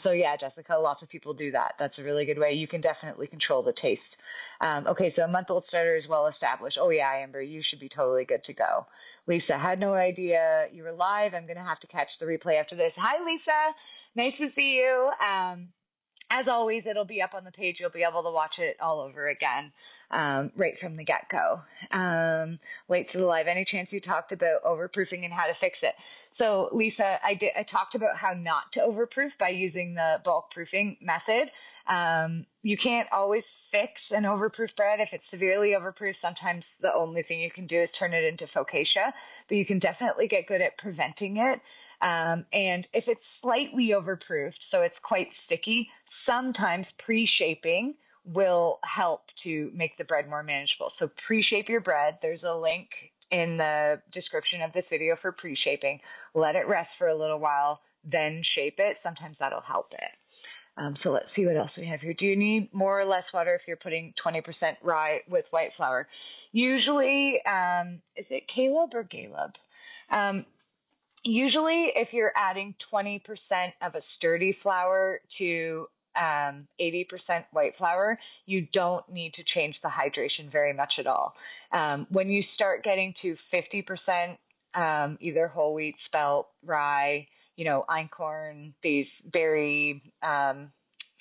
Speaker 1: So yeah, Jessica, lots of people do that. That's a really good way. You can definitely control the taste. Okay, so a month-old starter is well established. Oh yeah, Amber, you should be totally good to go. Lisa, had no idea you were live. I'm going to have to catch the replay after this. Hi, Lisa. Nice to see you. As always, it'll be up on the page. You'll be able to watch it all over again, right from the get-go. Late to the live. Any chance you talked about overproofing and how to fix it? So, Lisa, I talked about how not to overproof by using the bulk proofing method. You can't always fix an overproof bread. If it's severely overproof, sometimes the only thing you can do is turn it into focaccia, but you can definitely get good at preventing it. And if it's slightly overproofed, so it's quite sticky, sometimes pre-shaping will help to make the bread more manageable. So pre-shape your bread. There's a link in the description of this video for pre-shaping. Let it rest for a little while, then shape it. Sometimes that'll help it. So let's see what else we have here. Do you need more or less water if you're putting 20% rye with white flour? Usually, is it Caleb or Galeb? Usually, if you're adding 20% of a sturdy flour to 80% white flour, you don't need to change the hydration very much at all. When you start getting to 50%, either whole wheat, spelt, rye, einkorn, these berry,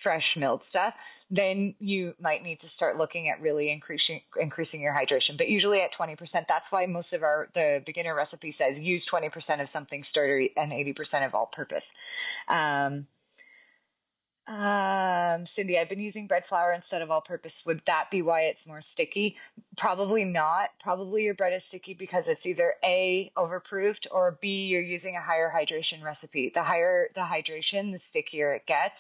Speaker 1: fresh milled stuff, then you might need to start looking at really increasing your hydration. But usually at 20%, that's why most of the beginner recipe says use 20% of something sturdy and 80% of all-purpose. Cindy, I've been using bread flour instead of all-purpose. Would that be why it's more sticky? Probably not. Probably your bread is sticky because it's either A, overproofed, or B, you're using a higher hydration recipe. The higher the hydration, the stickier it gets.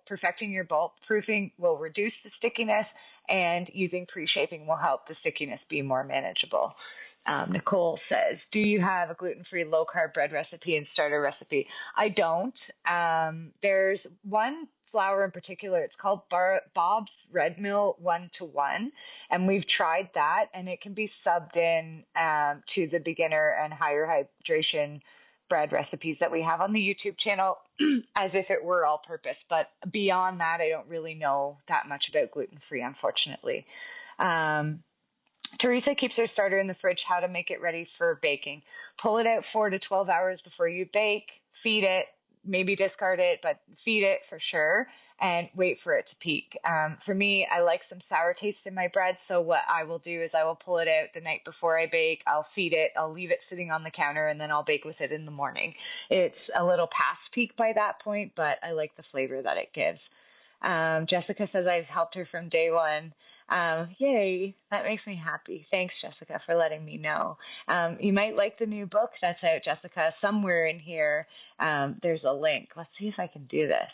Speaker 1: Perfecting your bulk proofing will reduce the stickiness, and using pre-shaping will help the stickiness be more manageable. Nicole says, do you have a gluten-free low-carb bread recipe and starter recipe? I don't. There's one flour in particular. It's called Bob's Red Mill 1-to-1, and we've tried that, and it can be subbed in to the beginner and higher hydration bread recipes that we have on the YouTube channel as if it were all-purpose. But beyond that, I don't really know that much about gluten-free, unfortunately. Teresa keeps her starter in the fridge. How to make it ready for baking? Pull it out 4 to 12 hours before you bake. Feed it. Maybe discard it, but feed it for sure, and wait for it to peak. For me, I like some sour taste in my bread, so what I will do is I will pull it out the night before I bake. I'll feed it. I'll leave it sitting on the counter, and then I'll bake with it in the morning. It's a little past peak by that point, but I like the flavor that it gives. Jessica says I've helped her from day one. Yay, that makes me happy. Thanks, Jessica, for letting me know. You might like the new book that's out, Jessica. Somewhere in here, there's a link. Let's see if I can do this.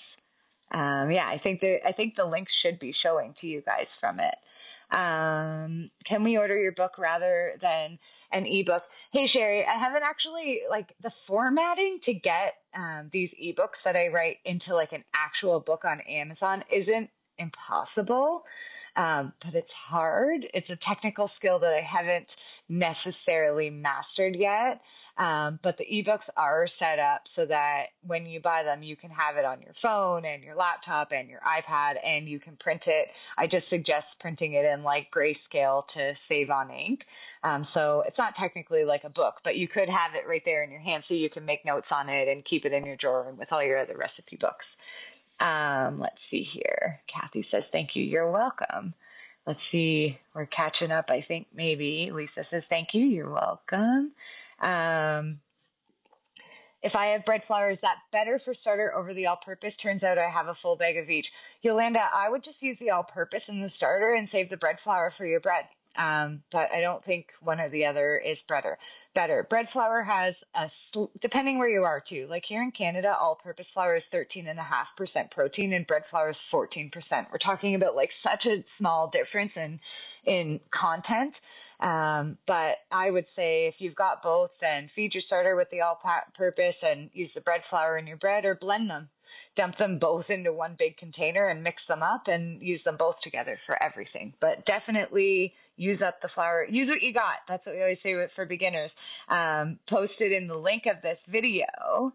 Speaker 1: Yeah, I think the link should be showing to you guys from it. Can we order your book rather than an ebook? Hey, Sherry, I haven't actually, the formatting to get these ebooks that I write into an actual book on Amazon isn't impossible. But it's hard. It's a technical skill that I haven't necessarily mastered yet. But the ebooks are set up so that when you buy them, you can have it on your phone and your laptop and your iPad, and you can print it. I just suggest printing it in like grayscale to save on ink. So it's not technically like a book, but you could have it right there in your hand so you can make notes on it and keep it in your drawer and with all your other recipe books. Let's see here. Kathy says, thank you. You're welcome. Let's see. We're catching up, I think, maybe. Lisa says, thank you. You're welcome. If I have bread flour, is that better for starter over the all-purpose? Turns out I have a full bag of each. Yolanda, I would just use the all-purpose in the starter and save the bread flour for your bread. But I don't think one or the other is better. Bread flour has depending where you are too. Like here in Canada, all-purpose flour is 13.5% protein and bread flour is 14%. We're talking about like such a small difference in content. But I would say if you've got both, then feed your starter with the all-purpose and use the bread flour in your bread, or blend them. Dump them both into one big container and mix them up and use them both together for everything. But definitely use up the flour. Use what you got. That's what we always say for beginners. Posted in the link of this video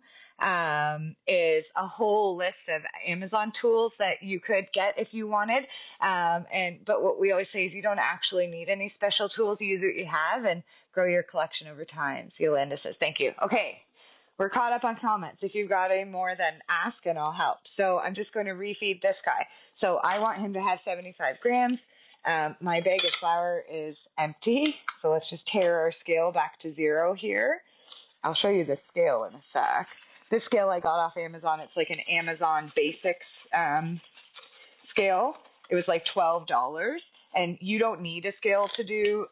Speaker 1: is a whole list of Amazon tools that you could get if you wanted. But what we always say is you don't actually need any special tools. Use what you have and grow your collection over time. So Yolanda says, thank you. Okay. We're caught up on comments. If you've got any more, then ask and I'll help. So I'm just going to refeed this guy. So I want him to have 75 grams. My bag of flour is empty. So let's just tear our scale back to 0 here. I'll show you the scale in a sec. This scale I got off Amazon. It's like an Amazon Basics scale. It was like $12. And you don't need a scale to do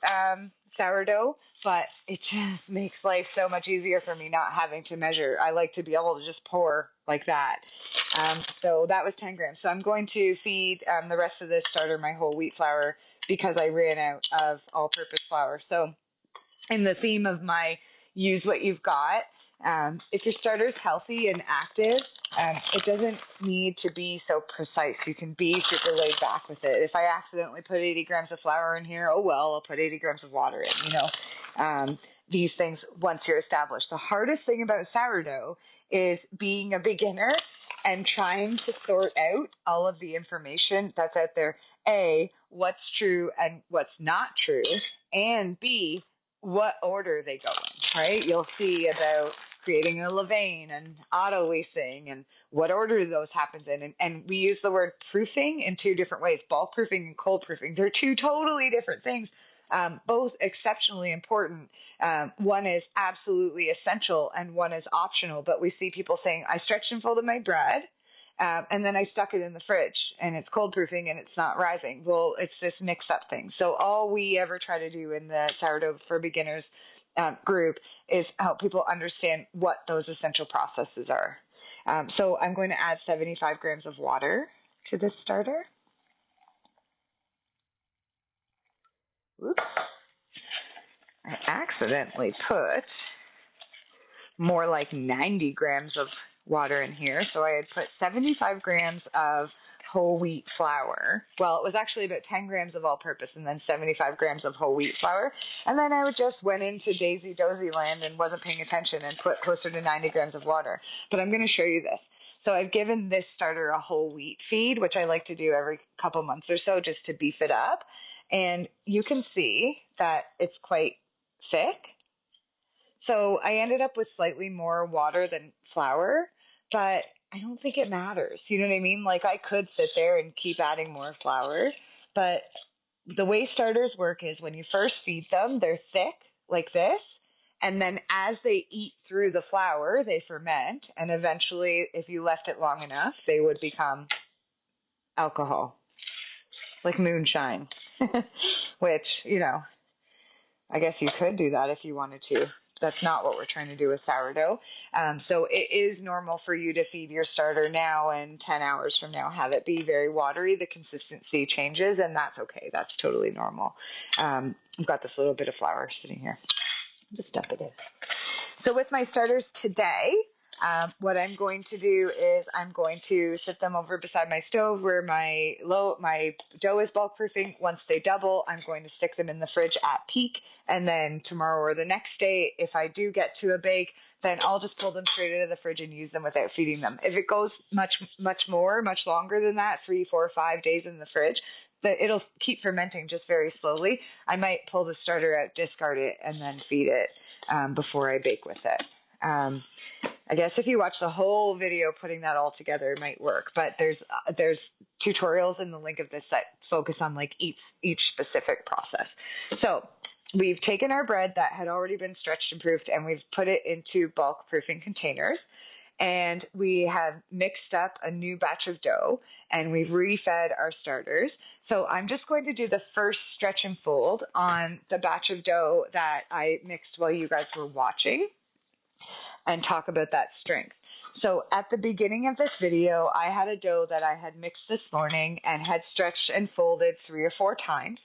Speaker 1: sourdough, but it just makes life so much easier for me not having to measure. I like to be able to just pour like that. So that was 10 grams. So I'm going to feed the rest of this starter my whole wheat flour because I ran out of all-purpose flour. So in the theme of my use what you've got, if your starter is healthy and active, it doesn't need to be so precise. You can be super laid back with it. If I accidentally put 80 grams of flour in here, oh well, I'll put 80 grams of water in, these things once you're established. The hardest thing about sourdough is being a beginner and trying to sort out all of the information that's out there. A, what's true and what's not true, and B, what order they go in, right? You'll see about creating a levain and auto leasing and what order those happens in. And we use the word proofing in 2 different ways, bulk proofing and cold proofing. They're 2 totally different things, both exceptionally important. One is absolutely essential and one is optional, but we see people saying, I stretched and folded my bread, and then I stuck it in the fridge and it's cold proofing and it's not rising. Well, it's this mix up thing. So all we ever try to do in the sourdough for beginners group is help people understand what those essential processes are. So I'm going to add 75 grams of water to this starter. Oops. I accidentally put more like 90 grams of water in here. So I had put 75 grams of whole wheat flour. Well, it was actually about 10 grams of all-purpose and then 75 grams of whole wheat flour. And then I just went into Daisy Dozy land and wasn't paying attention and put closer to 90 grams of water. But I'm going to show you this. So I've given this starter a whole wheat feed, which I like to do every couple months or so just to beef it up. And you can see that it's quite thick. So I ended up with slightly more water than flour, but I don't think it matters. You know what I mean? Like I could sit there and keep adding more flour, but the way starters work is when you first feed them, they're thick like this. And then as they eat through the flour, they ferment. And eventually, if you left it long enough, they would become alcohol, like moonshine, which, I guess you could do that if you wanted to. That's not what we're trying to do with sourdough. So it is normal for you to feed your starter now and 10 hours from now have it be very watery. The consistency changes, and that's okay. That's totally normal. I've got this little bit of flour sitting here. Just dump it in. So with my starters today, What I'm going to do is I'm going to sit them over beside my stove where my dough is bulk proofing. Once they double, I'm going to stick them in the fridge at peak. And then tomorrow or the next day, if I do get to a bake, then I'll just pull them straight out of the fridge and use them without feeding them. If it goes much longer than that, 3, 4, 5 days in the fridge, it'll keep fermenting just very slowly. I might pull the starter out, discard it, and then feed it before I bake with it. I guess if you watch the whole video, putting that all together might work. But there's tutorials in the link of this that focus on like each specific process. So we've taken our bread that had already been stretched and proofed, and we've put it into bulk proofing containers. And we have mixed up a new batch of dough, and we've refed our starters. So I'm just going to do the first stretch and fold on the batch of dough that I mixed while you guys were watching, and talk about that strength. So at the beginning of this video, I had a dough that I had mixed this morning and had stretched and folded 3 or 4 times.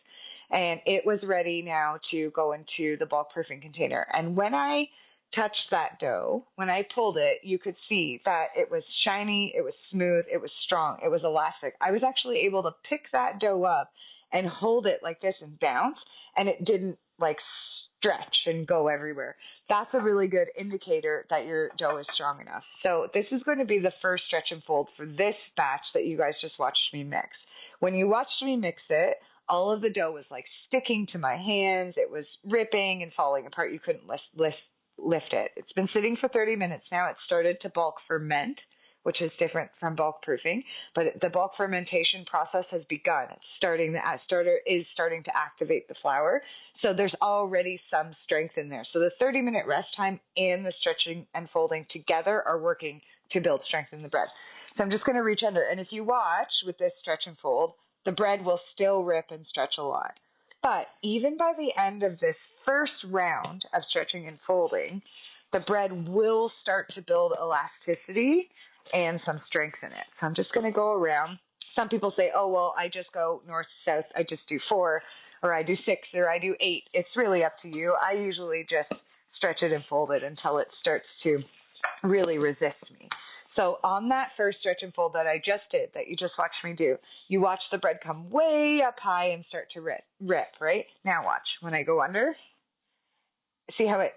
Speaker 1: And it was ready now to go into the bulk proofing container. And when I touched that dough, when I pulled it, you could see that it was shiny, it was smooth, it was strong, it was elastic. I was actually able to pick that dough up and hold it like this and bounce, and it didn't like stretch and go everywhere. That's a really good indicator that your dough is strong enough. So this is going to be the first stretch and fold for this batch that you guys just watched me mix. When you watched me mix it, all of the dough was like sticking to my hands. It was ripping and falling apart. You couldn't lift it. It's been sitting for 30 minutes now. It started to bulk ferment, which is different from bulk proofing, but the bulk fermentation process has begun. It's starting, the starter is starting to activate the flour. So there's already some strength in there. So the 30-minute rest time and the stretching and folding together are working to build strength in the bread. So I'm just going to reach under. And if you watch with this stretch and fold, the bread will still rip and stretch a lot. But even by the end of this first round of stretching and folding, the bread will start to build elasticity and some strength in it. So I'm just going to go around. Some people say, oh, well, I just go north, south. I just do 4, or I do 6, or I do 8. It's really up to you. I usually just stretch it and fold it until it starts to really resist me. So on that first stretch and fold that I just did, that you just watched me do, you watch the bread come way up high and start to rip, right? Now watch. When I go under, see how it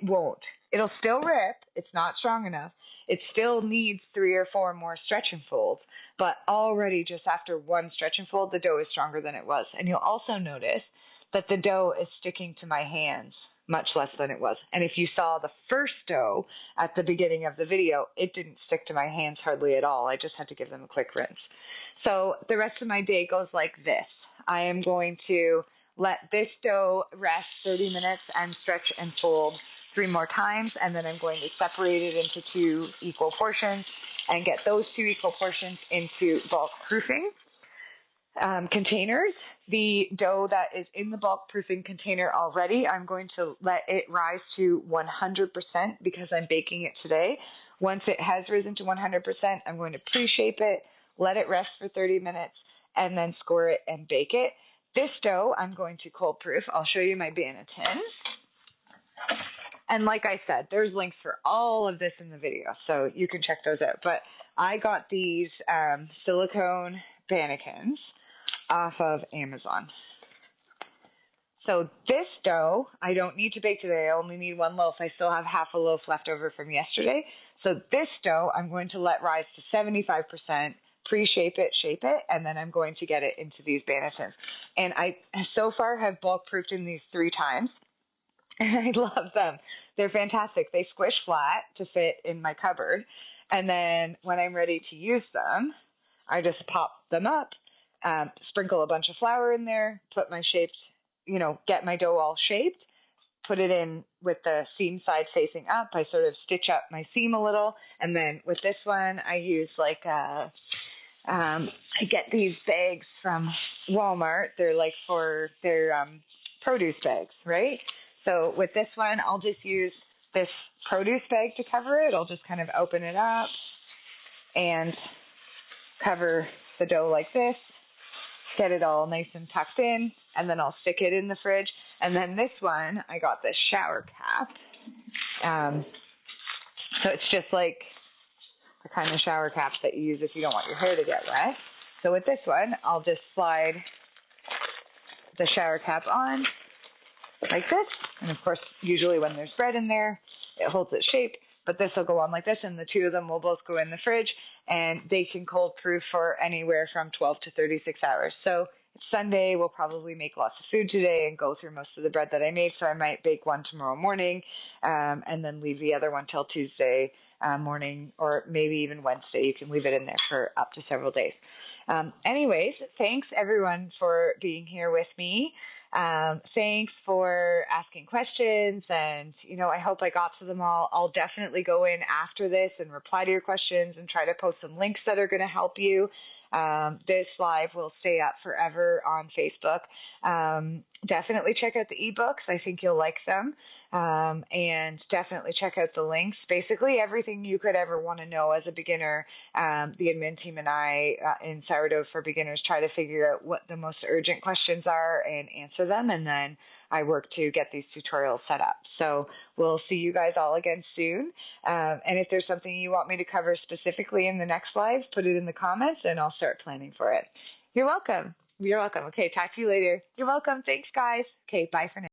Speaker 1: won't. It'll still rip. It's not strong enough. It still needs 3 or 4 more stretch and folds, but already just after one stretch and fold, the dough is stronger than it was. And you'll also notice that the dough is sticking to my hands much less than it was. And if you saw the first dough at the beginning of the video, it didn't stick to my hands hardly at all. I just had to give them a quick rinse. So the rest of my day goes like this. I am going to let this dough rest 30 minutes and stretch and fold 3 more times, and then I'm going to separate it into 2 equal portions and get those 2 equal portions into bulk proofing containers. The dough that is in the bulk proofing container already, I'm going to let it rise to 100% because I'm baking it today. Once it has risen to 100%, I'm going to pre-shape it, let it rest for 30 minutes, and then score it and bake it. This dough, I'm going to cold proof. I'll show you my bannetins. And like I said, there's links for all of this in the video, so you can check those out. But I got these silicone bannetins off of Amazon. So this dough, I don't need to bake today. I only need 1 loaf. I still have half a loaf left over from yesterday. So this dough, I'm going to let rise to 75%, pre-shape it, shape it, and then I'm going to get it into these bannetins. And I so far have bulk proofed in these 3 times, and I love them. They're fantastic. They squish flat to fit in my cupboard. And then when I'm ready to use them, I just pop them up, sprinkle a bunch of flour in there, put my shaped, get my dough all shaped, put it in with the seam side facing up. I sort of stitch up my seam a little. And then with this one, I use I get these bags from Walmart. They're produce bags, right? So with this one, I'll just use this produce bag to cover it. I'll just kind of open it up and cover the dough like this, get it all nice and tucked in, and then I'll stick it in the fridge. And then this one, I got this shower cap. So it's just like the kind of shower caps that you use if you don't want your hair to get wet. So with this one, I'll just slide the shower cap on like this. And of course, usually when there's bread in there, it holds its shape. But this will go on like this, and the two of them will both go in the fridge, and they can cold proof for anywhere from 12 to 36 hours. So it's Sunday. We'll probably make lots of food today and go through most of the bread that I made. So I might bake one tomorrow morning, and then leave the other one till Tuesday morning, or maybe even Wednesday. You can leave it in there for up to several days. Anyways, thanks everyone for being here with me. Thanks for asking questions, and I hope I got to them all. I'll definitely go in after this and reply to your questions and try to post some links that are going to help you. This live will stay up forever on Facebook. Definitely check out the ebooks. I think you'll like them. And definitely check out the links. Basically everything you could ever want to know as a beginner. The admin team and I in Sourdough for Beginners try to figure out what the most urgent questions are and answer them, and then I work to get these tutorials set up. So we'll see you guys all again soon. And if there's something you want me to cover specifically in the next live, put it in the comments and I'll start planning for it. You're welcome. You're welcome. Okay, talk to you later. You're welcome. Thanks, guys. Okay, bye for now.